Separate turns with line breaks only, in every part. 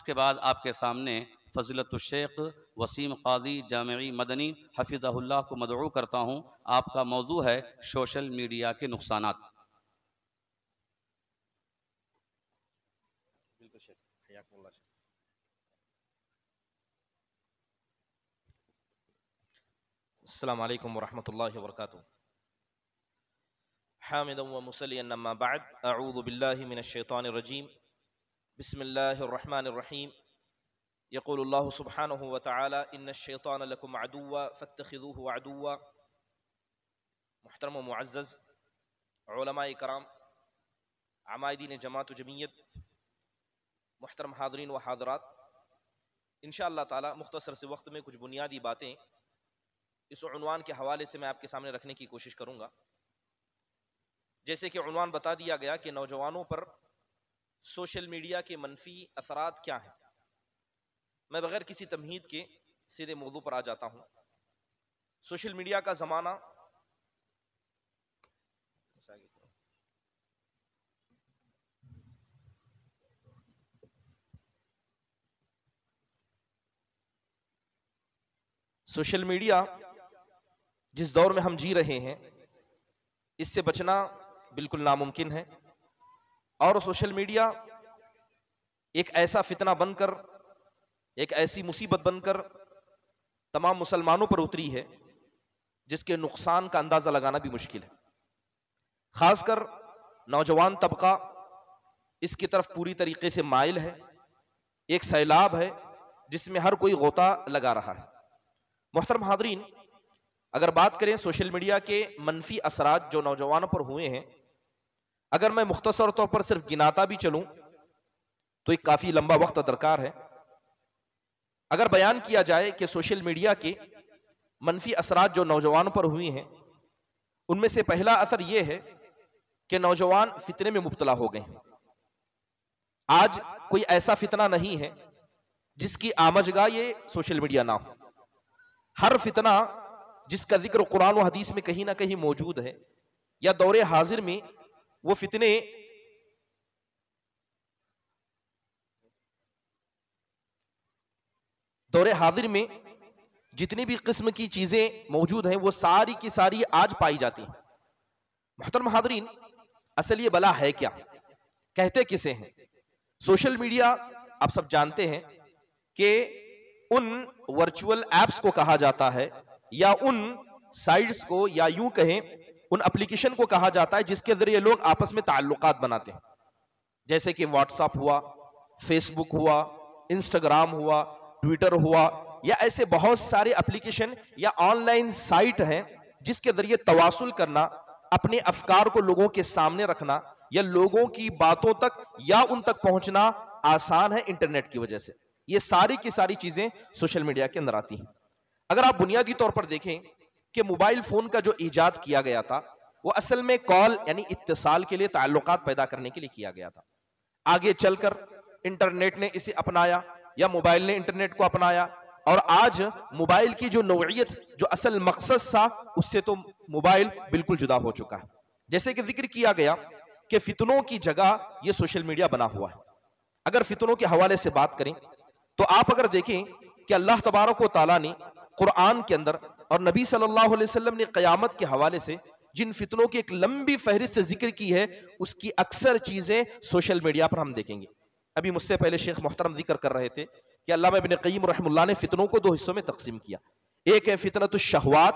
इसके बाद आपके सामने फ़ज़ीलतुश्शेख वसीम क़ाज़ी जामिई मदनी हफ़िज़हुल्लाह को मदऊ करता हूँ। आपका मौजू है सोशल मीडिया के नुकसानात।
अस्सलामु अलैकुम वरहमतुल्लाहि वबरकातुहू। हामिदन व मुसल्लियन अम्मा बअद, अऊज़ु बिल्लाहि मिनश शैतानिर रजीम, बिस्मिल्लाहिर रहमानिर रहीम। यक़ूलुल्लाहु सुब्हानहु व तआला इन्नश शैतान लकुम अदुव्वा फत्तखिज़ूहु अदुव्वा। मुहतरम व मुअज़्ज़ज़ उलमाए कराम, अमायदीन जमात जमीयत, मुहतरम हाज़रीन व हाज़रात, इंशाअल्लाह ताला मुख्तसर से वक्त में कुछ बुनियादी बातें इस उन्वान के हवाले से मैं आपके सामने रखने की कोशिश करूंगा। जैसे कि उन्वान बता दिया गया कि नौजवानों पर सोशल मीडिया के मनफी असरात क्या हैं, मैं बगैर किसी तमहीद के सीधे मौजू पर आ जाता हूं। सोशल मीडिया का ज़माना सोशल मीडिया जिस दौर में हम जी रहे हैं, इससे बचना बिल्कुल नामुमकिन है। और सोशल मीडिया एक ऐसा फितना बनकर, एक ऐसी मुसीबत बनकर तमाम मुसलमानों पर उतरी है जिसके नुकसान का अंदाजा लगाना भी मुश्किल है। खासकर नौजवान तबका इसकी तरफ पूरी तरीके से माइल है। एक सैलाब है जिसमें हर कोई गोता लगा रहा है। मोहतरम हाज़रीन, अगर बात करें सोशल मीडिया के मनफी असरात जो नौजवानों पर हुए हैं, अगर मैं मुख्तसर तौर पर सिर्फ गिनाता भी चलूं तो एक काफी लंबा वक्त दरकार है। अगर बयान किया जाए कि सोशल मीडिया के मनफी असरात जो नौजवानों पर हुए हैं, उनमें से पहला असर यह है कि नौजवान फितने में मुब्तला हो गए। आज कोई ऐसा फितना नहीं है जिसकी आमजगा ये सोशल मीडिया ना हो। हर फितना जिसका जिक्र कुरान और हदीस में कहीं ना कहीं मौजूद है, या दौरे हाजिर में वो फितने में जितनी भी किस्म की चीजें मौजूद हैं, वो सारी की सारी आज पाई जाती हैं। मुहतरम हाज़रीन, असल ये बला है क्या, कहते किसे हैं? सोशल मीडिया आप सब जानते हैं कि उन वर्चुअल एप्स को कहा जाता है, या उन साइट्स को, या यूं कहें उन एप्लीकेशन को कहा जाता है जिसके जरिए लोग आपस में ताल्लुकात बनाते हैं। जैसे कि व्हाट्सएप हुआ, फेसबुक हुआ, इंस्टाग्राम हुआ, ट्विटर हुआ, या ऐसे बहुत सारे एप्लीकेशन या ऑनलाइन साइट हैं जिसके जरिए तवासुल करना, अपने अफकार को लोगों के सामने रखना, या लोगों की बातों तक या उन तक पहुंचना आसान है इंटरनेट की वजह से। ये सारी की सारी चीजें सोशल मीडिया के अंदर आती हैं। अगर आप बुनियादी तौर पर देखें कि मोबाइल फोन का जो इजाद किया गया था, वो असल में कॉल यानी इत्तिसाल के लिए, ताल्लुकात पैदा करने के लिए किया गया था। आगे चलकर इंटरनेट ने इसे अपनाया, या मोबाइल ने इंटरनेट को अपनाया, और आज मोबाइल की जो नौइयत, जो असल मकसद था, उससे तो मोबाइल बिल्कुल जुदा हो चुका है। जैसे कि जिक्र किया गया कि फितनों की जगह ये सोशल मीडिया बना हुआ है। अगर फितनों के हवाले से बात करें तो आप अगर देखें कि अल्लाह तबारक व तआला ने कुरान के अंदर और नबी सल्लल्लाहु अलैहि वसल्लम ने क़यामत के हवाले से जिन फितनों की एक लंबी फहरिस्त जिक्र की है, उसकी अक्सर चीजें सोशल मीडिया पर हम देखेंगे। अभी मुझसे पहले शेख मोहतरम जिक्र कर रहे थे कि अल्लामा इब्न क़य्यिम रहमतुल्लाह ने फितनों को दो हिस्सों में तकसीम किया। एक है फितनतुश शहवात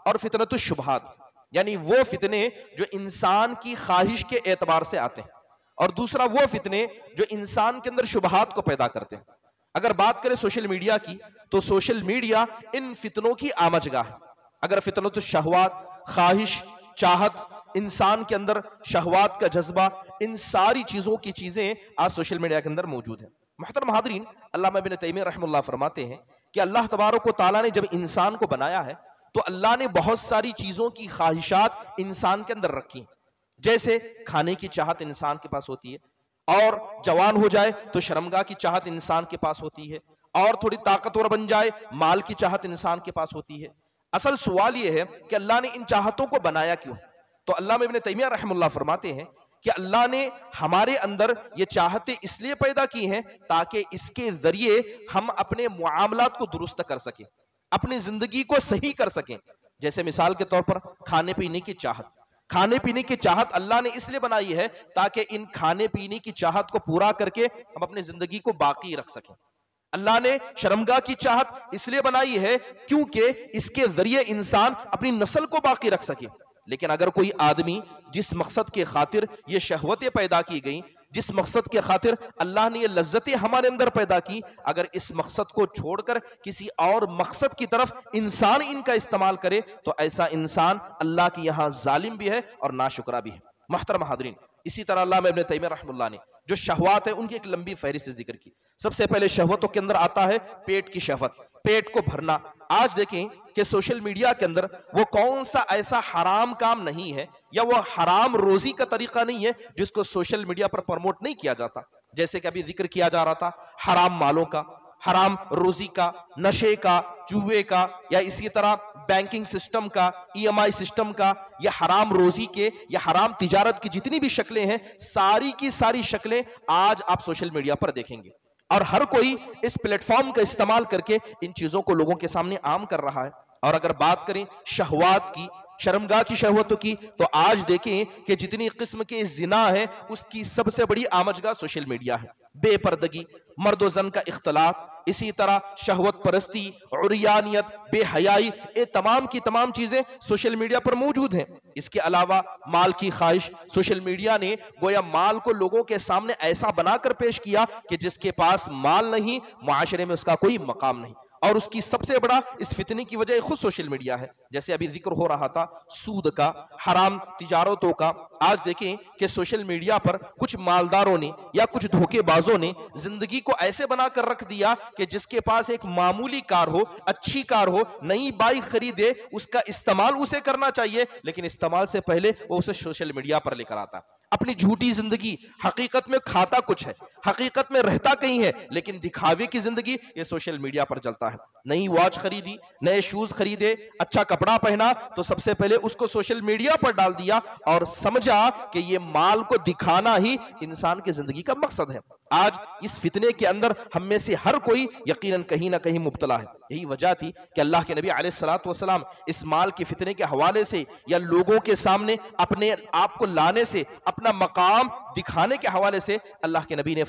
और फितनतुश शुबहात, यानी वो फितने जो इंसान की ख्वाहिश के एतबार से आते हैं, और दूसरा वो फितने जो इंसान के अंदर शुबहात को पैदा करते हैं। अगर बात करें सोशल मीडिया की, तो सोशल मीडिया इन फितनों की आमजगाह है। अगर फितनतुश शहवात, ख्वाहिश, चाहत, इंसान के अंदर शहवात का जज्बा, इन सारी चीजों की चीजें आज सोशल मीडिया के अंदर मौजूद है। मुहतरम हाज़रीन, अल्लामा इब्न तैमिया रहमतुल्लाह फरमाते हैं कि अल्लाह तबारक व तआला ने जब इंसान को बनाया है, तो अल्लाह ने बहुत सारी चीजों की ख्वाहिशात इंसान के अंदर रखी। जैसे खाने की चाहत इंसान के पास होती है, और जवान हो जाए तो शर्मगाह की चाहत इंसान के पास होती है, और थोड़ी ताकतवर बन जाए माल की चाहत इंसान के पास होती है। असल सवाल यह है कि अल्लाह ने इन चाहतों को बनाया क्यों? तो अल्लामा इब्न तैमिया रहमतुल्लाह फरमाते हैं कि अल्लाह ने हमारे अंदर ये चाहते इसलिए पैदा की हैं ताकि इसके जरिए हम अपने मुआमलात को दुरुस्त कर सकें, अपनी जिंदगी को सही कर सकें। जैसे मिसाल के तौर पर खाने पीने की चाहत, खाने पीने की चाहत अल्लाह ने इसलिए बनाई है ताकि इन खाने पीने की चाहत को पूरा करके हम अपनी जिंदगी को बाकी रख सकें। अल्लाह ने शर्मगाह की चाहत इसलिए बनाई है क्योंकि इसके जरिए इंसान अपनी नस्ल को बाकी रख सके। लेकिन अगर कोई आदमी जिस मकसद के खातिर ये शहवतें पैदा की गई, जिस मकसद के खातिर अल्लाह ने ये लज्जतें हमारे अंदर पैदा की, अगर इस मकसद को छोड़कर किसी और मकसद की तरफ इंसान इनका इस्तेमाल करे तो ऐसा इंसान अल्लाह के यहाँ जालिम भी है और नाशुक्रा भी है। मोहतरम हाज़रीन, इसी तरह अल्लामा इब्न तैमिया रहमतुल्लाह ने जो शहवात है उनकी एक लंबी फहरिस्त जिक्र की। सबसे पहले शहवतों के अंदर आता है पेट की शहवत, पेट को भरना। आज देखें कि सोशल मीडिया के अंदर वो कौन सा ऐसा हराम काम नहीं है या वो हराम रोजी का तरीका नहीं है जिसको सोशल मीडिया पर प्रमोट नहीं किया जाता। जैसे कि अभी जिक्र किया जा रहा था हराम मालों का, हराम रोजी का, नशे का, जुए का, या इसी तरह बैंकिंग सिस्टम का, EMI सिस्टम का, या हराम रोजी के या हराम तिजारत की जितनी भी शक्लें हैं, सारी की सारी शक्लें आज आप सोशल मीडिया पर देखेंगे। और हर कोई इस प्लेटफॉर्म का इस्तेमाल करके इन चीजों को लोगों के सामने आम कर रहा है। और अगर बात करें शहवात की, शर्मगाह की शहवतों की, तो आज देखें कि जितनी किस्म के जिना है उसकी सबसे बड़ी आमजगाह सोशल मीडिया है। बेपर्दगी, मर्द जन का इख्तलात, इसी तरह शहवत परस्ती, उरियानियत, बेहयाई, ये तमाम की तमाम चीजें सोशल मीडिया पर मौजूद हैं। इसके अलावा माल की ख्वाहिश, सोशल मीडिया ने गोया माल को लोगों के सामने ऐसा बनाकर पेश किया कि जिसके पास माल नहीं, मुआशरे में उसका कोई मकाम नहीं। और उसकी सबसे बड़ा इस फितने की वजह खुद सोशल मीडिया है। जैसे अभी जिक्र हो रहा था सूद का, हराम तिजारतों का। आज देखें कि सोशल मीडिया पर कुछ मालदारों ने या कुछ धोखेबाजों ने जिंदगी को ऐसे बनाकर रख दिया कि जिसके पास एक मामूली कार हो, अच्छी कार हो, नई बाइक खरीदे, उसका इस्तेमाल उसे करना चाहिए, लेकिन इस्तेमाल से पहले वो उसे सोशल मीडिया पर लेकर आता। अपनी झूठी जिंदगी, हकीकत में खाता कुछ है, हकीकत में रहता कहीं है, लेकिन दिखावे की जिंदगी ये सोशल मीडिया पर चलता है। नई वॉच खरीदी, नए शूज खरीदे, अच्छा कपड़ा पहना, तो सबसे पहले उसको सोशल मीडिया पर डाल दिया और समझा कि ये माल को दिखाना ही इंसान की जिंदगी का मकसद है। आज इस फितने के अंदर हम में से हर कोई यकीनन कहीं ना कहीं मुब्तला है। यही वजह थी कि अल्लाह के नबी अलैहिस्सलातु वस्सलाम इस माल के फितने के हवाले से या लोगों के सामने अपने आप को लाने से, अपना मकाम दिखाने के हवाले से अल्लाह के नबी ने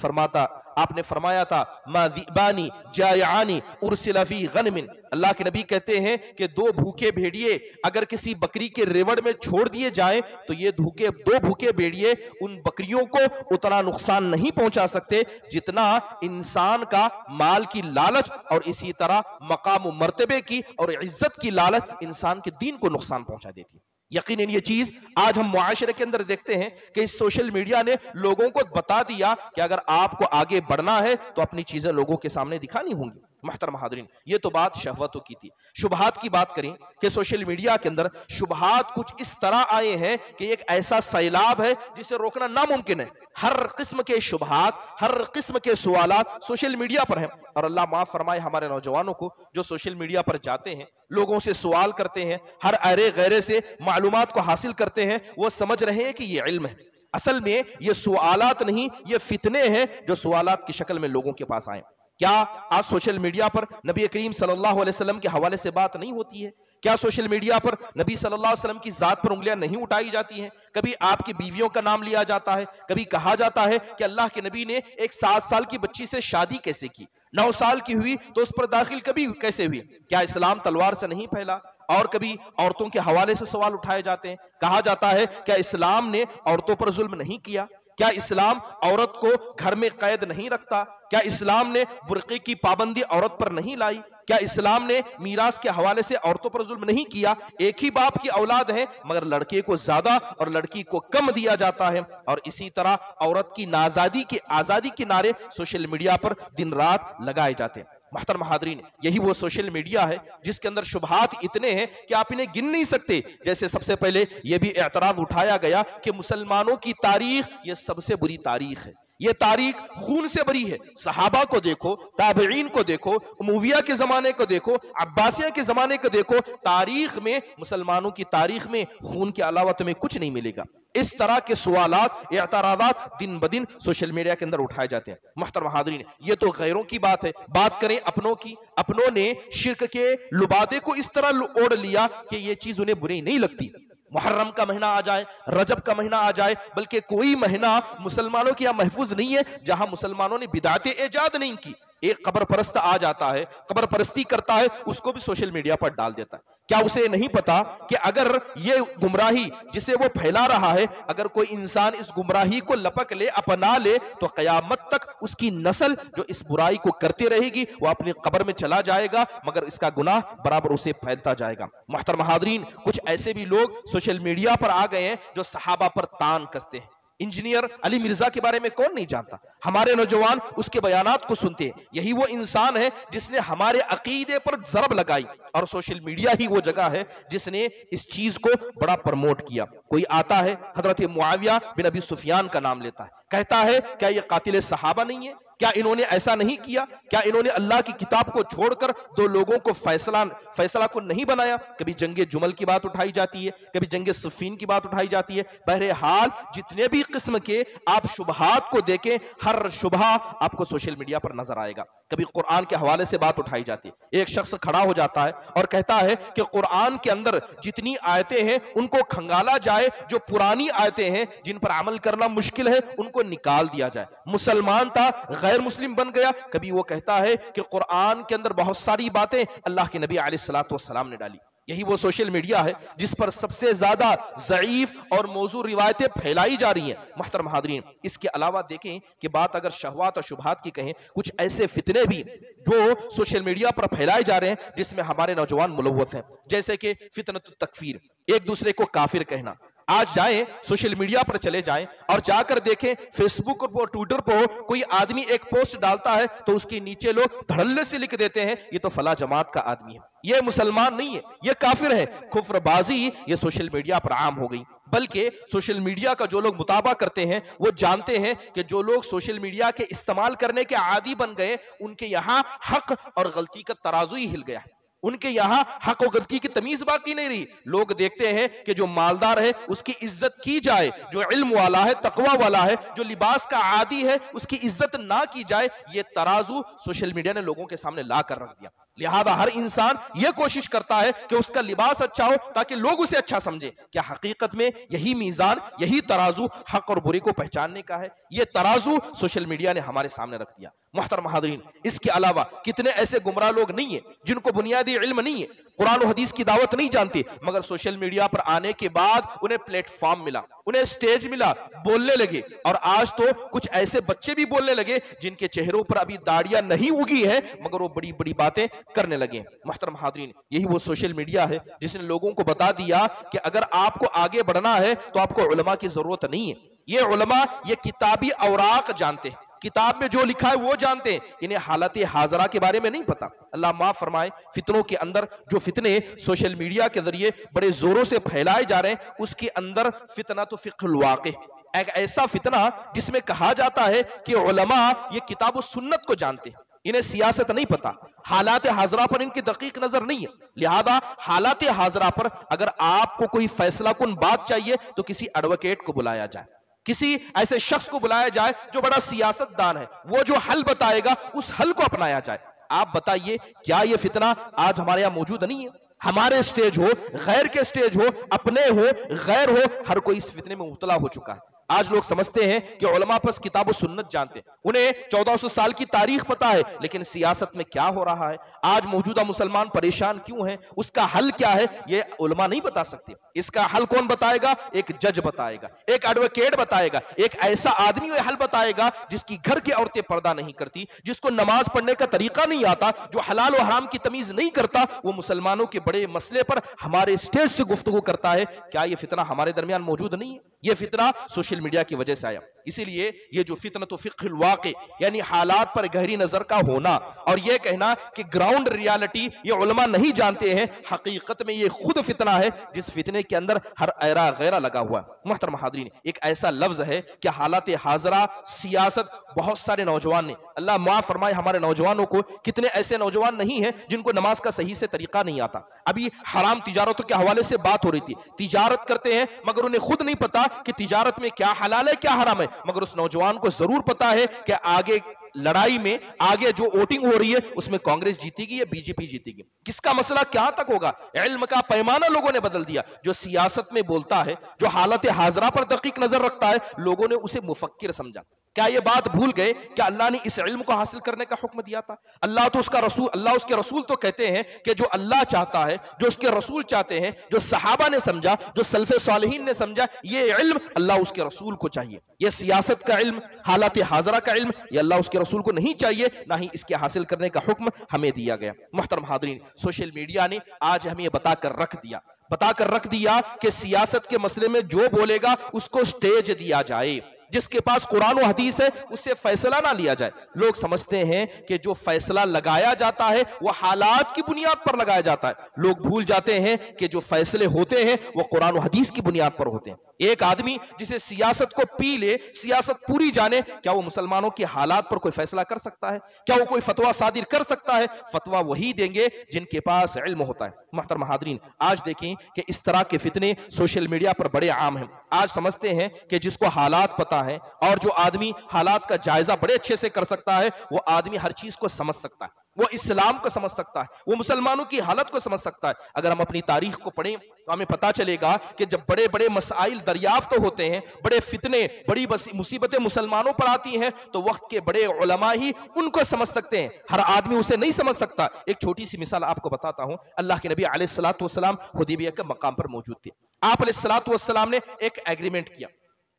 आपने फरमाया था मा ज़िबानी जायानी उरसिला फी गनमिन। अल्लाह के नबी कहते हैं कि दो भूखे भेड़िए अगर किसी बकरी के रेवड़ में छोड़ दिए जाएं तो ये दो भूखे भेड़िए उन बकरियों को उतना नुकसान नहीं पहुंचा सकते जितना इंसान का माल की लालच और इसी तरह मकाम मर्तबे की और इज्जत की लालच इंसान के दीन को नुकसान पहुंचा देती है। यकीनन ये चीज आज हम मुआशरे के अंदर देखते हैं कि इस सोशल मीडिया ने लोगों को बता दिया कि अगर आपको आगे बढ़ना है तो अपनी चीजें लोगों के सामने दिखानी होंगी। मोहतरम हाज़रीन, ये तो बात शहवतों की थी। शुबहात की बात करें कि सोशल मीडिया के अंदर शुबहात कुछ इस तरह आए हैं कि एक ऐसा सैलाब है जिसे रोकना नामुमकिन है। हर किस्म के शुबहात, हर किस्म के सवालात सोशल मीडिया पर हैं। और अल्लाह माफ फरमाए हमारे नौजवानों को जो सोशल मीडिया पर जाते हैं, लोगों से सवाल करते हैं, हर अरे गैरे से मालूमात को हासिल करते हैं, वो समझ रहे हैं कि ये इल्म है। असल में ये सवालात नहीं, ये फितने हैं जो सवालात की शक्ल में लोगों के पास आए। क्या आज सोशल मीडिया पर नबी करीम सल्लल्लाहु अलैहि वसल्लम के हवाले से बात नहीं होती है? क्या सोशल मीडिया पर नबी सल्लल्लाहु अलैहि वसल्लम की जात पर उंगलियां नहीं उठाई जाती हैं? कभी आपकी बीवियों का नाम लिया जाता है, कभी कहा जाता है कि अल्लाह के नबी ने एक 7 साल की बच्ची से शादी कैसे की, 9 साल की हुई तो उस पर दाखिल कभी कैसे हुई? क्या इस्लाम तलवार से नहीं फैला? और कभी औरतों के हवाले से सवाल उठाए जाते हैं, कहा जाता है क्या इस्लाम ने औरतों पर जुल्म नहीं किया? क्या इस्लाम औरत को घर में कैद नहीं रखता? क्या इस्लाम ने बुर्के की पाबंदी औरत पर नहीं लाई? क्या इस्लाम ने मीरास के हवाले से औरतों पर जुल्म नहीं किया? एक ही बाप की औलाद है मगर लड़के को ज्यादा और लड़की को कम दिया जाता है। और इसी तरह औरत की आजादी के नारे सोशल मीडिया पर दिन रात लगाए जाते हैं। मोहतरम हाज़रीन, यही वो सोशल मीडिया है जिसके अंदर शुबहात इतने हैं कि आप इन्हें गिन नहीं सकते। जैसे सबसे पहले यह भी एतराज उठाया गया कि मुसलमानों की तारीख ये सबसे बुरी तारीख है, ये तारीख खून से भरी है। सहाबा को देखो, ताबईन को देखो, उमविया के जमाने को देखो, अब्बासिया के जमाने को देखो, तारीख में, मुसलमानों की तारीख में खून के अलावा तुम्हें कुछ नहीं मिलेगा। इस तरह के सवालात, एतराज़ात दिन ब दिन सोशल मीडिया के अंदर उठाए जाते हैं। मुहतरम हाज़रीन, ये तो गैरों की बात है, बात करें अपनों की। अपनों ने शिर्क के लुबादे को इस तरह ओढ़ लिया कि ये चीज उन्हें बुरी नहीं लगती। मुहर्रम का महीना आ जाए, रजब का महीना आ जाए, बल्कि कोई महीना मुसलमानों के यहाँ महफूज नहीं है जहां मुसलमानों ने बिदातें ईजाद नहीं की। एक कब्र परस्त आ जाता है, कब्र परस्ती करता है, उसको भी सोशल मीडिया पर डाल देता है। क्या उसे नहीं पता कि अगर ये गुमराही जिसे वो फैला रहा है, अगर कोई इंसान इस गुमराही को लपक ले, अपना ले, तो कयामत तक उसकी नस्ल जो इस बुराई को करती रहेगी वो अपनी कब्र में चला जाएगा, मगर इसका गुनाह बराबर उसे फैलता जाएगा। मुहतरम हाज़रीन, कुछ ऐसे भी लोग सोशल मीडिया पर आ गए हैं जो सहाबा पर तान कसते हैं। इंजीनियर अली मिर्जा के बारे में कौन नहीं जानता? हमारे नौजवान उसके बयानात को सुनते हैं। यही वो इंसान है जिसने हमारे अकीदे पर ज़रब लगाई, और सोशल मीडिया ही वो जगह है जिसने इस चीज को बड़ा प्रमोट किया। कोई आता है, हजरत मुआविया बिन अबी सुफियान का नाम लेता है, कहता है क्या ये कातिल सहाबा नहीं है? क्या इन्होंने ऐसा नहीं किया? क्या इन्होंने अल्लाह की किताब को छोड़कर दो लोगों को फैसला को नहीं बनाया? कभी जंगे जुमल की बात उठाई जाती है, कभी जंगे सफीन की बात उठाई जाती है। बहरहाल जितने भी किस्म के आप शुबहात को देखें, हर शुबहा आपको सोशल मीडिया पर नजर आएगा। कभी कुरान के हवाले से बात उठाई जाती है, एक शख्स खड़ा हो जाता है और कहता है कि कुरान के अंदर जितनी आयतें हैं उनको खंगाला जाए, जो पुरानी आयतें हैं जिन पर अमल करना मुश्किल है उनको निकाल दिया जाए। मुसलमान था, गैर मुस्लिम बन गया। कभी वो कहता है कि कुरान के अंदर बहुत सारी बातें अल्लाह के नबी अलैहिस्सलातु वस्सलाम ने डाली। यही वो सोशल मीडिया है जिस पर सबसे ज्यादा ज़ईफ और मौजू रिवायतें फैलाई जा रही हैं। मुहतरम हाज़रीन, इसके अलावा देखें कि बात अगर शहवात और शुबहात की कहें, कुछ ऐसे फितने भी जो सोशल मीडिया पर फैलाए जा रहे हैं जिसमें हमारे नौजवान मुलव्वस हैं, जैसे कि फितनतुत तकफीर, एक दूसरे को काफिर कहना। आज जाएं, सोशल मीडिया पर चले जाएं और जाकर देखें, फेसबुक और ट्विटर पर कोई आदमी एक पोस्ट डालता है तो उसके नीचे लोग धड़ल्ले से लिख देते हैं ये तो फला जमात का आदमी है, ये मुसलमान नहीं है, ये काफिर है। कुफ्रबाजी ये सोशल मीडिया पर आम हो गई। बल्कि सोशल मीडिया का जो लोग मुताबा करते हैं वो जानते हैं कि जो लोग सोशल मीडिया के इस्तेमाल करने के आदी बन गए, उनके यहाँ हक और गलती का तराजू ही हिल गया है। उनके यहां हक और गलती की तमीज बाकी नहीं रही। लोग देखते हैं कि जो मालदार है उसकी इज्जत की जाए, जो इल्म वाला है, तकवा वाला है, जो लिबास का आदी है उसकी इज्जत ना की जाए। ये तराजू सोशल मीडिया ने लोगों के सामने ला कर रख दिया। लिहाजा हर इंसान यह कोशिश करता है कि उसका लिबास अच्छा हो ताकि लोग उसे अच्छा समझे। क्या हकीकत में यही मीजान, यही तराजू हक और बुरे को पहचानने का है? यह तराजू सोशल मीडिया ने हमारे सामने रख दिया। मुहतरम हाज़रीन, इसके अलावा कितने ऐसे गुमराह लोग नहीं है जिनको बुनियादी इल्म नहीं है, कुरान और हदीस की दावत नहीं जानते, मगर सोशल मीडिया पर आने के बाद उन्हें प्लेटफॉर्म मिला, उन्हें स्टेज मिला, बोलने लगे। और आज तो कुछ ऐसे बच्चे भी बोलने लगे जिनके चेहरों पर अभी दाढ़ियां नहीं उगी है, मगर वो बड़ी बड़ी बातें करने लगे। मुहतरम हाज़रीन, यही वो सोशल मीडिया है जिसने लोगों को बता दिया कि अगर आपको आगे बढ़ना है तो आपको उलमा की जरूरत नहीं है। ये उलमा ये किताबी औराक जानते हैं, किताब में जो लिखा है वो जानते हैं, इन्हें हालत हाजरा के बारे में नहीं पता। अल्लाह माफ फरमाए, फितनों के अंदर जो फितने सोशल मीडिया के जरिए बड़े जोरों से फैलाए जा रहे हैं, उसके अंदर फितना तो फिक्हुल वाक़िह, एक ऐसा फितना जिसमें कहा जाता है कि उलमा ये किताब और सुन्नत को जानते हैं, इन्हें सियासत नहीं पता, हालात हाजरा पर इनकी दकीक नजर नहीं है। लिहाजा हालात हाजरा पर अगर आपको कोई फैसला कुन बात चाहिए तो किसी एडवोकेट को बुलाया जाए, किसी ऐसे शख्स को बुलाया जाए जो बड़ा सियासतदान है, वो जो हल बताएगा उस हल को अपनाया जाए। आप बताइए क्या ये फितना आज हमारे यहां मौजूद नहीं है? हमारे स्टेज हो, गैर के स्टेज हो, अपने हो, गैर हो, हर कोई इस फितने में मुब्तला हो चुका है। आज लोग समझते हैं कि उलमा बस किताब और सुन्नत जानते हैं, उन्हें 1400 साल की तारीख पता है, लेकिन सियासत में क्या हो रहा है, आज मौजूदा मुसलमान परेशान क्यों हैं, उसका हल क्या है, ये उलमा नहीं बता सकते। इसका हल कौन बताएगा? एक जज बताएगा, एक एडवोकेट बताएगा, एक ऐसा आदमी ये हल बताएगा जिसकी घर की औरतें पर्दा नहीं करती, जिसको नमाज पढ़ने का तरीका नहीं आता, जो हलाल और हराम की तमीज नहीं करता, वो मुसलमानों के बड़े मसले पर हमारे स्टेज से गुफ्तगू करता है। क्या ये फितना हमारे दरमियान मौजूद नहीं है? ये फितना सोशल मीडिया की वजह से आया। इसीलिए ये जो फितनतु फिक्हुल वाक़ि यानी हालात पर गहरी नजर का होना और ये कहना कि ग्राउंड रियलिटी ये उलमा नहीं जानते हैं, हकीकत में ये खुद फितना है जिस फितने के अंदर हर ऐरा गैरा लगा हुआ है। मुहतरम हाज़रीन, एक ऐसा लफ्ज है कि हालात हाजरा सियासत, बहुत सारे नौजवान ने, अल्लाह माफ फरमाए हमारे नौजवानों को, कितने ऐसे नौजवान नहीं है जिनको नमाज का सही से तरीका नहीं आता। अभी हराम तिजारतों के हवाले से बात हो रही थी, तिजारत करते हैं मगर उन्हें खुद नहीं पता कि तिजारत में क्या हलाल है क्या हराम है, मगर उस नौजवान को जरूर पता है कि आगे लड़ाई में, आगे जो वोटिंग हो रही है उसमें कांग्रेस जीतेगी या बीजेपी जीतेगी, किसका मसला क्या तक होगा। इल्म का पैमाना लोगों ने बदल दिया। जो सियासत में बोलता है, जो हालत हाजरा पर दकीक नजर रखता है, लोगों ने उसे मुफक्किर समझा। क्या ये बात भूल गए कि अल्लाह ने इस इल्म को हासिल करने का हुक्म दिया था? अल्लाह तो उसका रसूल, अल्लाह उसके रसूल तो कहते हैं कि जो अल्लाह चाहता है, जो उसके रसूल चाहते हैं, जो सहाबा ने समझा, जो सल्फे सालिहीन ने समझा, ये इल्म अल्लाह उसके रसूल को चाहिए। ये सियासत का इल्म, हालात हाजरा का इल्म, ये अल्लाह उसके रसूल को नहीं चाहिए, ना ही इसके हासिल करने का हुक्म हमें दिया गया। मुहतरम हाज़रीन, सोशल मीडिया ने आज हमें बताकर रख दिया कि सियासत के मसले में जो बोलेगा उसको स्टेज दिया जाए, जिसके पास कुरान और हदीस है उससे फैसला ना लिया जाए। लोग समझते हैं कि जो फैसला लगाया जाता है वो हालात की बुनियाद पर लगाया जाता है। लोग भूल जाते हैं कि जो फैसले होते हैं वो कुरान और हदीस की बुनियाद पर होते हैं। एक आदमी जिसे सियासत को पी ले, सियासत पूरी जाने, क्या वो मुसलमानों की हालात पर कोई फैसला कर सकता है? क्या वो कोई फतवा सादिर कर सकता है? फतवा वही देंगे जिनके पास इल्म होता है। मुहतरम हाज़रीन, आज देखें कि इस तरह के फितने सोशल मीडिया पर बड़े आम हैं। आज समझते हैं कि जिसको हालात पता है और जो आदमी हालात का जायजा बड़े अच्छे से कर सकता है, वो आदमी हर चीज को समझ सकता है, वो इस्लाम को समझ सकता है, वो मुसलमानों की हालत को समझ सकता है। अगर हम अपनी तारीख को पढ़ें तो हमें पता चलेगा कि जब बड़े बड़े मसाइल दरियाफ्त होते हैं, बड़े फितने, बड़ी मुसीबतें मुसलमानों पर आती हैं, तो वक्त के बड़े उलमा ही उनको समझ सकते हैं, हर आदमी उसे नहीं समझ सकता। एक छोटी सी मिसाल आपको बताता हूं। अल्लाह के नबी अलैहिस्सलातु वस्सलाम हुदैबिया के मकाम पर मौजूद थे। आप अलैहिस्सलातु वस्सलाम ने एक एग्रीमेंट किया,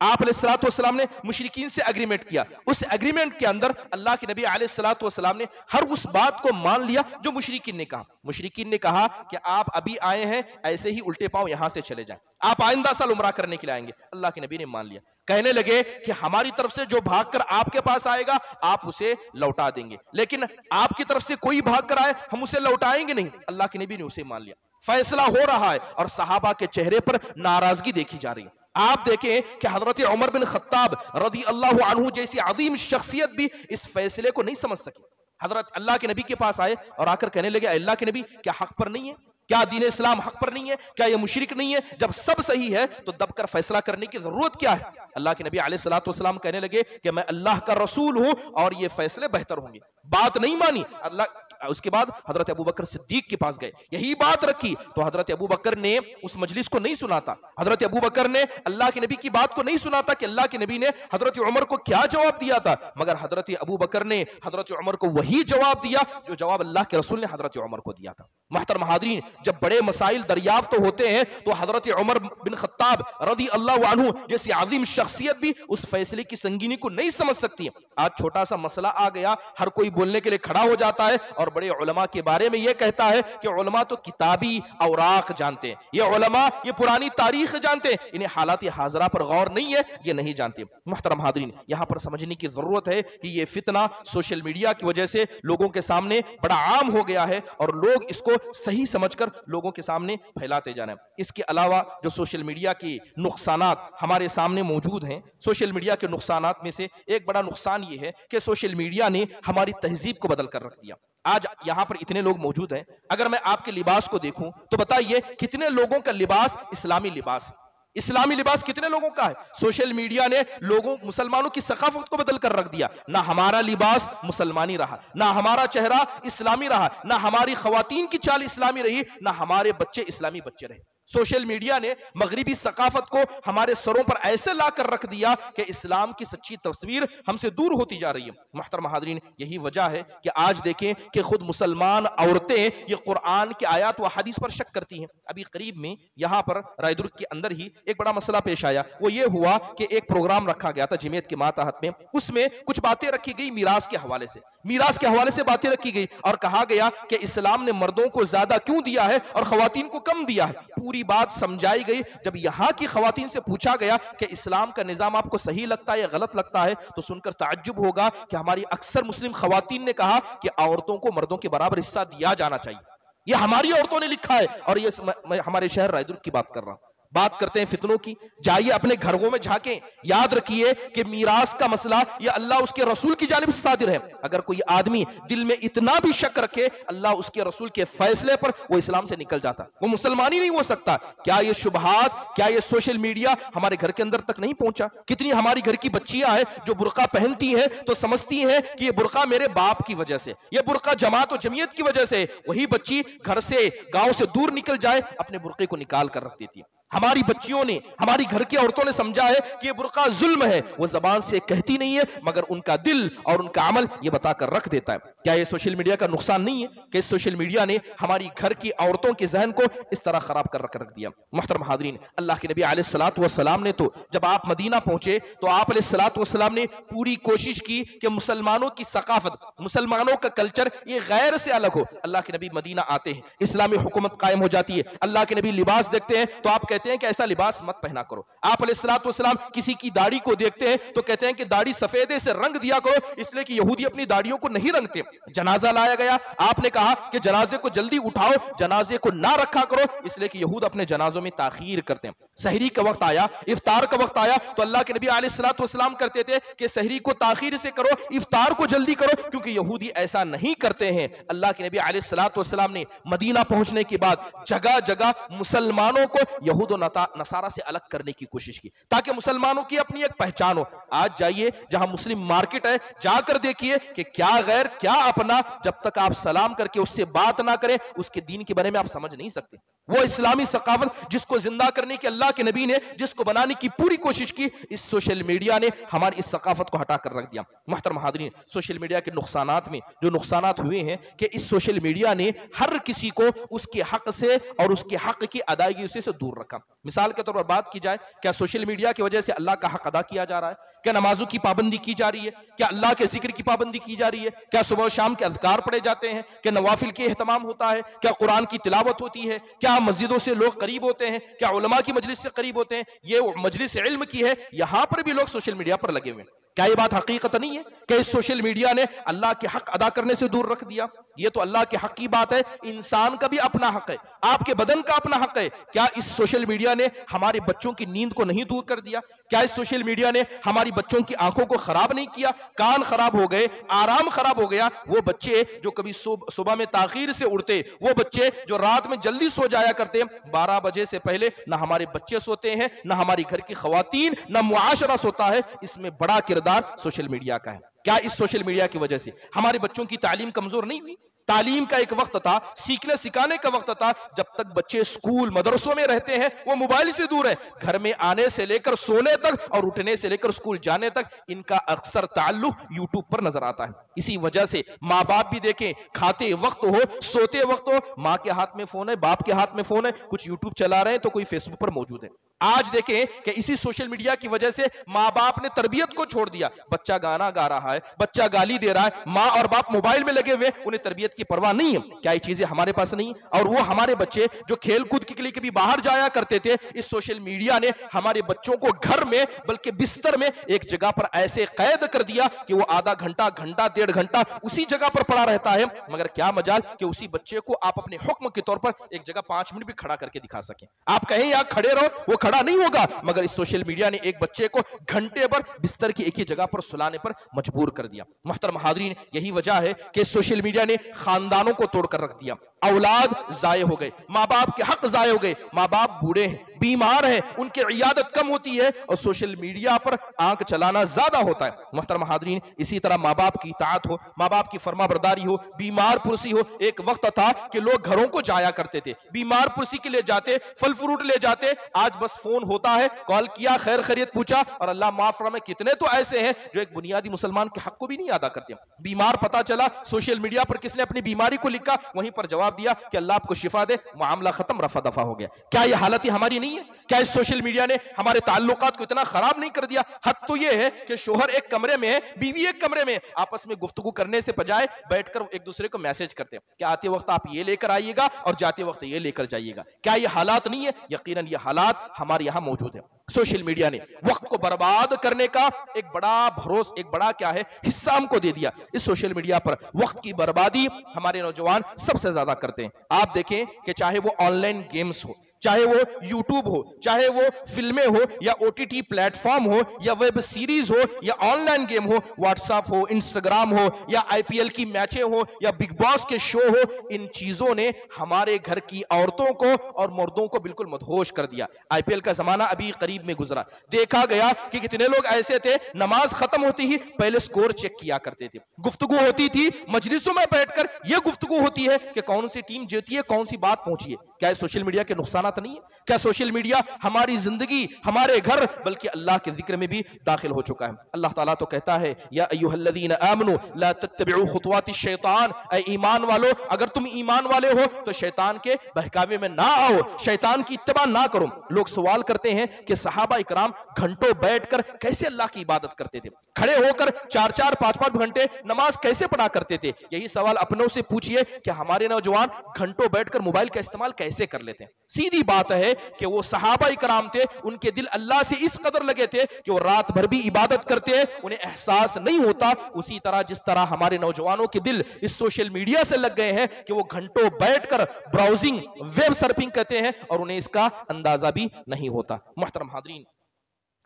आप अलैहिस्सलातु वस्सलाम ने मुशरिकीन से एग्रीमेंट किया। उस एग्रीमेंट के अंदर अल्लाह के नबी अलैहिस्सलातु वस्सलाम ने हर उस बात को मान लिया जो मुशरिकीन ने कहा। मुशरिकीन ने कहा कि आप अभी आए हैं, ऐसे ही उल्टे पांव यहां से चले जाएं, आप आइंदा साल उम्रा करने के लिए आएंगे। अल्लाह के नबी ने मान लिया। कहने लगे कि हमारी तरफ से जो भागकर आपके पास आएगा आप उसे लौटा देंगे, लेकिन आपकी तरफ से कोई भाग कर आए हम उसे लौटाएंगे नहीं। अल्लाह के नबी ने उसे मान लिया। फैसला हो रहा है और सहाबा के चेहरे पर नाराजगी देखी जा रही है। आप देखें कि हजरत उमर बिन खत्ताब रज़ी अल्लाहु अन्हु जैसी अजीम शख्सियत भी इस फैसले को नहीं समझ सकी। हजरत अल्लाह के नबी के पास आए और आकर कहने लगे, अल्लाह के नबी क्या हक पर नहीं है? क्या दीन इस्लाम हक पर नहीं है? क्या ये मुशरिक नहीं है? जब सब सही है तो दबकर फैसला करने की जरूरत क्या है? अल्लाह के नबी अलैहिस्सलातु वस्सलाम कहने लगे कि मैं अल्लाह का रसूल हूं और ये फैसले बेहतर होंगे। बात नहीं मानी। अल्लाह उसके बाद हजरत अबू बकर सिद्दीक के पास गए, यही बात रखी तो हजरत अबू बकर ने उस मजलिस को नहीं सुना था। हजरत अबू बकर ने अल्लाह के नबी की बात को नहीं सुना था कि अल्लाह के नबी ने हजरत उमर को क्या जवाब दिया था, मगर हजरत अबू बकर ने हजरत उमर को वही जवाब दिया जो जवाब अल्लाह के रसूल ने हजरत उमर को दिया था। मुहतरम हाज़रीन, जब बड़े मसाइल दरियाफ्त तो होते हैं तो हजरत उमर बिन खत्ताब रज़ी अल्लाहु अन्हु जैसी आज़िम शख्सियत भी उस फैसले की संगीनी को नहीं समझ सकती। आज छोटा सा मसला आ गया, हर कोई बोलने के लिए खड़ा हो जाता है और बड़े उलमा के बारे में यह कहता है कि उलमा तो किताबी औराक जानते हैं, ये उलमा ये पुरानी तारीख जानते हैं, इन्हें हालात हाजरा पर गौर नहीं है, ये नहीं जानते। मुहतरम हाज़रीन, यहां पर समझने की जरूरत है कि ये फितना सोशल मीडिया की वजह से लोगों के सामने बड़ा आम हो गया है और लोग इसको सही समझकर लोगों के सामने फैलाते जा रहे हैं। इसके अलावा जो सोशल मीडिया के नुकसानात हमारे सामने मौजूद हैं, सोशल मीडिया के नुकसानात में से एक बड़ा नुकसान ये है कि सोशल मीडिया ने हमारी तहजीब को बदल कर रख दिया। आज यहां पर इतने लोग मौजूद हैं, अगर मैं आपके लिबास को देखूं तो बताइए कितने लोगों का लिबास इस्लामी लिबास है? इस्लामी लिबास कितने लोगों का है? सोशल मीडिया ने लोगों मुसलमानों की सकाफत को बदल कर रख दिया। ना हमारा लिबास मुसलमानी रहा, ना हमारा चेहरा इस्लामी रहा, ना हमारी खवातीन की चाल इस्लामी रही, ना हमारे बच्चे इस्लामी बच्चे रहे। सोशल मीडिया ने मगरिबी सकाफत को हमारे सरों पर ऐसे लाकर रख दिया कि इस्लाम की सच्ची तस्वीर हमसे दूर होती जा रही है। मुहतरम हाज़रीन, यही वजह है कि आज देखें कि खुद मुसलमान औरतें ये कुरान के आयत व हदीस पर शक करती हैं। अभी करीब में यहाँ पर रायदुर्ग के अंदर ही एक बड़ा मसला पेश आया। वो ये हुआ कि एक प्रोग्राम रखा गया था जमीयत के मातहत में, उसमें कुछ बातें रखी गई मीरास के हवाले से। मीरास के हवाले से बातें रखी गई और कहा गया कि इस्लाम ने मर्दों को ज्यादा क्यों दिया है और खवातीन को कम दिया है। पूरी बात समझाई गई। जब यहाँ की खवातीन से पूछा गया कि इस्लाम का निजाम आपको सही लगता है या गलत लगता है, तो सुनकर ताज्जुब होगा कि हमारी अक्सर मुस्लिम खवातीन ने कहा कि औरतों को मर्दों के बराबर हिस्सा दिया जाना चाहिए। ये हमारी औरतों ने लिखा है और ये मैं हमारे शहर रायदुर्ग की बात कर रहा हूं। बात करते हैं फितनों की, जाइए अपने घरों में झांकें। याद रखिए कि मीरास का मसला ये अल्लाह उसके रसूल की जानिब से सादिर है। अगर कोई आदमी दिल में इतना भी शक रखे अल्लाह उसके रसूल के फैसले पर, वो इस्लाम से निकल जाता, वो मुसलमान ही नहीं हो सकता। क्या ये शुबहात, क्या ये सोशल मीडिया हमारे घर के अंदर तक नहीं पहुंचा? कितनी हमारी घर की बच्चियां हैं जो बुर्का पहनती हैं तो समझती हैं कि ये बुर्का मेरे बाप की वजह से, ये बुर्का जमात और जमीयत की वजह से। वही बच्ची घर से, गांव से दूर निकल जाए, अपने बुर्के को निकाल कर रख देती है। हमारी बच्चियों ने, हमारी घर की औरतों ने समझा है कि ये बुर्का जुल्म है। वो जबान से कहती नहीं है मगर उनका दिल और उनका अमल ये बताकर रख देता है। क्या ये सोशल मीडिया का नुकसान नहीं है कि सोशल मीडिया ने हमारी घर की औरतों के जहन को इस तरह खराब कर रख दिया? मोहतरम हाज़रीन, अल्लाह के नबी अलैहिस्सलातु वस्सलाम ने तो जब आप मदीना पहुंचे तो आप अलैहिस्सलातु वस्सलाम ने पूरी कोशिश की कि मुसलमानों की सकाफत, मुसलमानों का कल्चर ये गैर से अलग हो। अल्लाह के नबी मदीना आते हैं, इस्लामी हुकूमत कायम हो जाती है। अल्लाह के नबी लिबास देखते हैं तो आप कहते हैं कि ऐसा लिबास मत पहना करो। आप अलैहिस्सलातु वस्सलाम किसी की दाढ़ी को देखते हैं तो कहते हैं कि दाढ़ी सफेदे से रंग दिया करो, इसलिए कि यहूदी अपनी दाढ़ियों को नहीं रंगते। जनाजा लाया गया, आपने कहा कि जनाजे को जल्दी उठाओ, जनाजे को ना रखा करो, इसलिए कि यहूद अपने जनाजों में ताखीर करते हैं। सहरी का वक्त आया, इफ्तार का वक्त आया तो अल्लाह के नबी अलैहिस्सलातु वस्सलाम करते थे कि सहरी को ताखीर से करो, इफ्तार को जल्दी करो, क्योंकि यहूदी ऐसा नहीं करते हैं। अल्लाह के नबी अलैहिस्सलातु वस्सलाम ने मदीना पहुंचने के बाद जगह जगह मुसलमानों को यहूद और नसारा से अलग करने की कोशिश की ताकि मुसलमानों की अपनी एक पहचान हो। आज जाइए जहां मुस्लिम मार्केट है, जाकर देखिए कि क्या गैर क्या अपना, जब तक आप सलाम करके उससे बात ना करें उसके दीन के बारे में आप समझ नहीं सकते। वो इस्लामी सकाफत जिसको जिंदा करने की अल्लाह के नबी ने, जिसको बनाने की पूरी कोशिश की, इस सोशल मीडिया ने हमारी इस सकाफत को हटा कर रख दिया। मुहतरम हाज़रीन, सोशल मीडिया के नुकसानात में जो नुकसानात हुए हैं कि इस सोशल मीडिया ने हर किसी को उसके हक से और उसके हक की अदायगी उसी से दूर रखा। मिसाल के तौर पर बात की जाए, क्या सोशल मीडिया की वजह से अल्लाह का हक अदा किया जा रहा है? क्या नमाजों की पाबंदी की जा रही है? क्या अल्लाह के जिक्र की पाबंदी की जा रही है? क्या सुबह शाम के अज़कार पढ़े जाते हैं? क्या नवाफिल के एहतमाम होता है? क्या कुरान की तिलावत होती है? क्या मस्जिदों से लोग करीब होते हैं? क्या उलमा की मजलिस से करीब होते हैं? ये मजलिस इल्म की है, यहां पर भी लोग सोशल मीडिया पर लगे हुए हैं। क्या ये बात हकीकत नहीं है कि इस सोशल मीडिया ने अल्लाह के हक अदा करने से दूर रख दिया? ये तो अल्लाह के हक की बात है, इंसान का भी अपना हक है, आपके बदन का अपना हक है। क्या इस सोशल मीडिया ने हमारे बच्चों की नींद को नहीं दूर कर दिया? क्या इस सोशल मीडिया ने हमारी बच्चों की आंखों को खराब नहीं किया? कान खराब हो गए, आराम खराब हो गया। वो बच्चे जो कभी सुबह में ताखीर से उठते, वो बच्चे जो रात में जल्दी सो जाया करते, 12 बजे से पहले ना हमारे बच्चे सोते हैं, ना हमारी घर की खवातीन, ना मुआशरा सोता है। इसमें बड़ा किरदार सोशल मीडिया का है। क्या इस सोशल मीडिया की वजह से हमारे बच्चों की तालीम कमजोर नहीं हुई? तालीम का एक वक्त था, सीखने सिखाने का वक्त था, जब तक बच्चे स्कूल मदरसों में रहते हैं वो मोबाइल से दूर है। घर में आने से लेकर सोने तक और उठने से लेकर स्कूल जाने तक इनका अक्सर ताल्लुक यूट्यूब पर नजर आता है। इसी वजह से माँ बाप भी देखें, खाते वक्त हो, सोते वक्त हो, माँ के हाथ में फोन है, बाप के हाथ में फोन है, कुछ यूट्यूब चला रहे हैं तो कोई फेसबुक पर मौजूद है। आज देखें कि इसी सोशल मीडिया की वजह से माँ बाप ने तरबियत को छोड़ दिया। बच्चा गाना गा रहा है, बच्चा गाली दे रहा है, माँ और बाप मोबाइल में लगे हुए, उन्हें तरबियत की परवाह नहीं है। क्या ये चीजें हमारे पास नहीं? और वो हमारे बच्चे जो खेल कूद के लिए कभी बाहर जाया करते थे, इस सोशल मीडिया ने हमारे बच्चों को घर में बल्कि बिस्तर में एक जगह पर ऐसे कैद कर दिया कि वो आधा घंटा, घंटा, 1.5 घंटा उसी जगह पर पड़ा रहता है। मगर क्या मजाल कि उसी बच्चे को आप अपने हुक्म के तौर पर एक जगह 5 मिनट भी खड़ा करके दिखा सकें। आप कहें यहाँ खड़े रहो, वो खड़ा नहीं होगा। मगर इस सोशल मीडिया ने एक बच्चे को घंटे भर बिस्तर की एक ही जगह पर सुलाने पर मजबूर कर दिया। मुहतरम हाज़रीन, यही वजह है कि सोशल मीडिया ने खानदानों को तोड़कर रख दिया। औलाद जाये हो गए, माँ बाप के हक जाये हो गए। माँ बाप बूढ़े हैं, बीमार हैं, उनकी इयादत कम होती है और सोशल मीडिया पर आंख चलाना ज्यादा होता है। मुहतरम हाज़रीन, इसी तरह माँ बाप की इताअत हो, माँ बाप की फरमाबरदारी हो, बीमार पुरसी हो। एक वक्त था कि लोग घरों को जाया करते थे, बीमार पुरसी के लिए जाते, फल फ्रूट ले जाते। आज बस फोन होता है, कॉल किया, खैर खैरियत पूछा, और अल्लाह माफ फरमाए कितने तो ऐसे हैं जो एक बुनियादी मुसलमान के हक को भी नहीं अदा करते। बीमार पता चला, सोशल मीडिया पर किसने अपनी बीमारी को लिखा, वहीं पर जवाब दिया कि अल्लाह आपको शिफा दे, मामला खत्म, रफा दफा हो गया। क्या यह हालत हमारी नहीं नहीं है? क्या इस सोशल मीडिया ने हमारे ताल्लुकात को इतना खराब नहीं कर दिया? हद तो यह है कि शोहर एक कमरे में है, बीवी एक कमरे में, आपस में गुफ्तगू करने से बजाय बैठकर एक दूसरे को मैसेज करते हैं कि आते वक्त आप ये लेकर आइएगा और जाते वक्त ये लेकर जाइएगा। क्या ये हालात नहीं है? यकीनन ये हालात हमारे यहां मौजूद है। सोशल मीडिया ने वक्त को बर्बाद करने का एक बड़ा क्या है हिस्सा हमको दे दिया। इस सोशल मीडिया पर वक्त की बर्बादी हमारे नौजवान सबसे ज्यादा करते हैं। आप देखें कि चाहे वो ऑनलाइन गेम्स हो, चाहे वो यूट्यूब हो, चाहे वो फिल्में हो या ओटीटी प्लेटफॉर्म हो या वेब सीरीज हो या ऑनलाइन गेम हो, व्हाट्सएप हो, इंस्टाग्राम हो या आईपीएल की मैचें हो या बिग बॉस के शो हो, इन चीजों ने हमारे घर की औरतों को और मर्दों को बिल्कुल मदहोश कर दिया। आईपीएल का जमाना अभी करीब में गुजरा, देखा गया कि कितने लोग ऐसे थे नमाज खत्म होती ही पहले स्कोर चेक किया करते थे। गुफ्तगू होती थी मजलिसों में बैठकर, यह गुफ्तगू होती है कि कौन सी टीम जीती है, कौन सी बात पहुंची है। क्या सोशल मीडिया के नुकसान नहीं है? क्या सोशल मीडिया हमारी जिंदगी, हमारे घर, बल्कि अल्लाह के जिक्र में भी दाखिल हो चुका है? अल्लाह ताला तो कहता है या अय्युहल्लज़ीना आमनू ला तत्तबिउ खुतवातिश शैतान, ऐ ईमान वालो अगर तुम ईमान वाले हो तो शैतान के बहकावे में ना आओ, शैतान की इत्तबा ना करो। लोग सवाल करते हैं कि सहाबा इकराम घंटों बैठकर कैसे अल्लाह की इबादत करते थे, खड़े होकर 4-4, 5-5 घंटे नमाज कैसे पढ़ा करते थे। यही सवाल अपनों से पूछिए कि हमारे नौजवान घंटों बैठकर मोबाइल का इस्तेमाल कैसे कर लेते हैं। सीधी बात है कि वो सहाबा इकराम थे, उनके दिल अल्लाह से इस कदर लगे थे कि वो रात भर भी इबादत करते हैं, उन्हें एहसास नहीं होता। उसी तरह जिस तरह हमारे नौजवानों के दिल इस सोशल मीडिया से लग गए हैं कि वो घंटों बैठकर ब्राउजिंग, वेब सर्फिंग करते हैं और उन्हें इसका अंदाजा भी नहीं होता। मुहतरम हाज़रीन,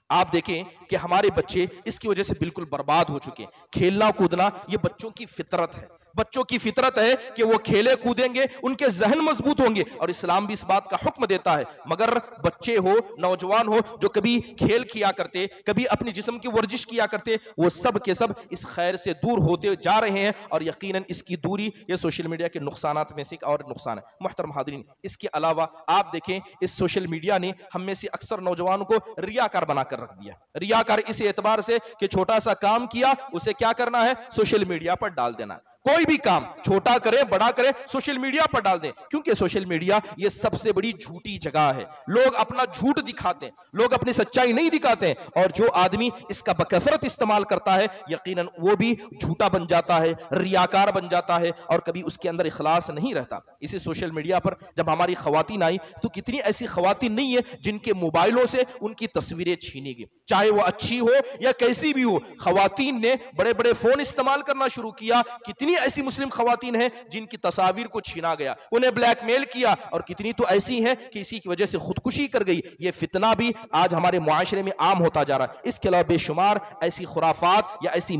आप देखें कि हमारे बच्चे इसकी वजह से बिल्कुल बर्बाद हो चुके हैं। खेलना कूदना ये बच्चों की फितरत है, बच्चों की फितरत है कि वो खेले कूदेंगे, उनके जहन मजबूत होंगे और इस्लाम भी इस बात का हुक्म देता है। मगर बच्चे हो, नौजवान हो जो कभी खेल किया करते, कभी अपनी जिस्म की वर्जिश किया करते, वो सब के सब इस खैर से दूर होते जा रहे हैं और यकीनन इसकी दूरी ये सोशल मीडिया के नुकसानात में से एक और नुकसान है। मुहतरम हाज़रीन, इसके अलावा आप देखें इस सोशल मीडिया ने हम में से अक्सर नौजवानों को रियाकार बनाकर रख दिया। रियाकार इस एतबार से कि छोटा सा काम किया उसे क्या करना है, सोशल मीडिया पर डाल देना। कोई भी काम छोटा करे बड़ा करे सोशल मीडिया पर डाल दें, क्योंकि सोशल मीडिया ये सबसे बड़ी झूठी जगह है। लोग अपना झूठ दिखाते हैं, लोग अपनी सच्चाई नहीं दिखाते हैं और जो आदमी इसका बकसरत इस्तेमाल करता है यकीनन वो भी झूठा बन जाता है, रियाकार बन जाता है और कभी उसके अंदर इखलास नहीं रहता। इसी सोशल मीडिया पर जब हमारी खवातीन आई तो कितनी ऐसी खवातीन नहीं है जिनके मोबाइलों से उनकी तस्वीरें छीनी गई, चाहे वो अच्छी हो या कैसी भी हो। खवातीन ने बड़े बड़े फोन इस्तेमाल करना शुरू किया। कितनी ऐसी मुस्लिम खवातीन हैं जिनकी तस्वीर को छीना गया, उन्हें ब्लैकमेल किया और कितनी तो ऐसी हैं कि इसी की वजह से खुदकुशी कर गई। ये फितना भी आज हमारे मुआशरे में आम होता जा रहा है। इसके अलावा बेशुमार ऐसी खुराफात या ऐसी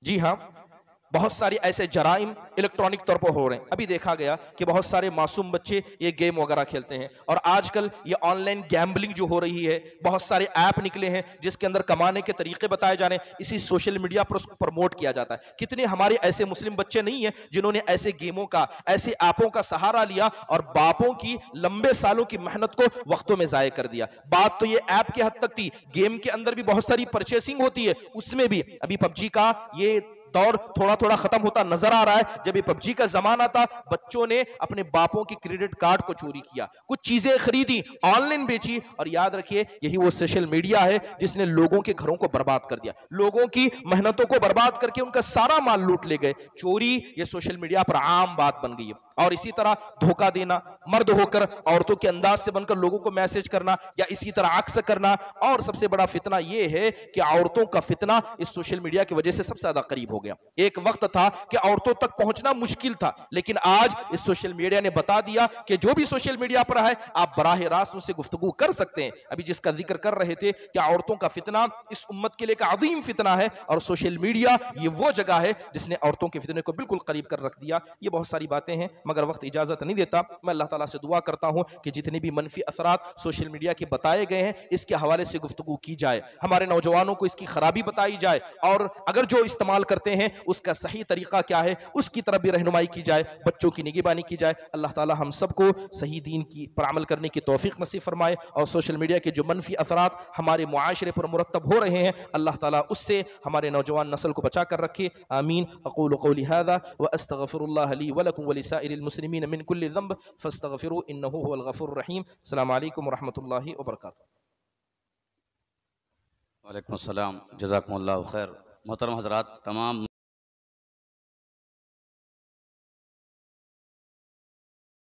जी हाँ, बहुत सारे ऐसे जराइम इलेक्ट्रॉनिक तौर पर हो रहे हैं। अभी देखा गया कि बहुत सारे मासूम बच्चे ये गेम वगैरह खेलते हैं और आजकल ये ऑनलाइन गैम्बलिंग जो हो रही है, बहुत सारे ऐप निकले हैं जिसके अंदर कमाने के तरीके बताए जा रहे हैं, इसी सोशल मीडिया पर उसको प्रमोट किया जाता है। कितने हमारे ऐसे मुस्लिम बच्चे नहीं हैं जिन्होंने ऐसे गेमों का, ऐसे ऐपों का सहारा लिया और बापों की लंबे सालों की मेहनत को वक्तों में जाया कर दिया। बात तो ये ऐप की हद तक थी, गेम के अंदर भी बहुत सारी परचेसिंग होती है, उसमें भी अभी पबजी का ये दौर थोड़ा थोड़ा खत्म होता नजर आ रहा है। जब ये पबजी का जमाना था बच्चों ने अपने बापों की क्रेडिट कार्ड को चोरी किया, कुछ चीजें खरीदी, ऑनलाइन बेची और याद रखिए यही वो सोशल मीडिया है जिसने लोगों के घरों को बर्बाद कर दिया, लोगों की मेहनतों को बर्बाद करके उनका सारा माल लूट ले गए। चोरी ये सोशल मीडिया पर आम बात बन गई है। और इसी तरह धोखा देना, मर्द होकर औरतों के अंदाज से बनकर लोगों को मैसेज करना या इसी तरह अक्स करना। और सबसे बड़ा फितना यह है कि औरतों का फितना इस सोशल मीडिया की वजह से सबसे ज्यादा करीब हो गया। एक वक्त था कि औरतों तक पहुंचना मुश्किल था, लेकिन आज इस सोशल मीडिया ने बता दिया कि जो भी सोशल मीडिया पर है आप बराह रास्त उनसे गुफ्तगू कर सकते हैं। अभी जिसका जिक्र कर रहे थे कि औरतों का फितना इस उम्मत के लिए एक अजीम फितना है और सोशल मीडिया ये वो जगह है जिसने औरतों के फितने को बिल्कुल करीब कर रख दिया। ये बहुत सारी बातें हैं मगर वक्त इजाजत नहीं देता। मैं अल्लाह ताला से दुआ करता हूं कि जितने भी मनफी असरात सोशल मीडिया के बताए गए हैं इसके हवाले से गुफ्तगू की जाए, हमारे नौजवानों को इसकी खराबी बताई जाए और अगर जो इस्तेमाल करते हैं उसका सही तरीका क्या है उसकी तरफ भी रहनुमाई की जाए, बच्चों की निगहबानी की जाए। अल्लाह ताला हम सबको सही दीन की पर अमल करने की तौफीक नसीब फरमाए और सोशल मीडिया के जो मनफी असरात हमारे मुआशरे पर मुरतब हो रहे हैं अल्लाह ताला उससे हमारे नौजवान नस्ल को बचा कर रखे। आमीन। अक़ूलु क़ौली हाज़ा व अस्तग़फ़िरुल्लाह ली व लकुम व लिसाइरिल वलिसाइरिल मुस्लिमीन मिन कुल्लि ज़ंब फस्तगफिरू इन्नहु हुवल गफूरुर रहीम। अस्सलामु अलैकुम व रहमतुल्लाहि व बरकातुहू।
वालेकुम अस्सलाम, जज़ाकुमुल्लाहु खैर। मोहतरम हज़रात, तमाम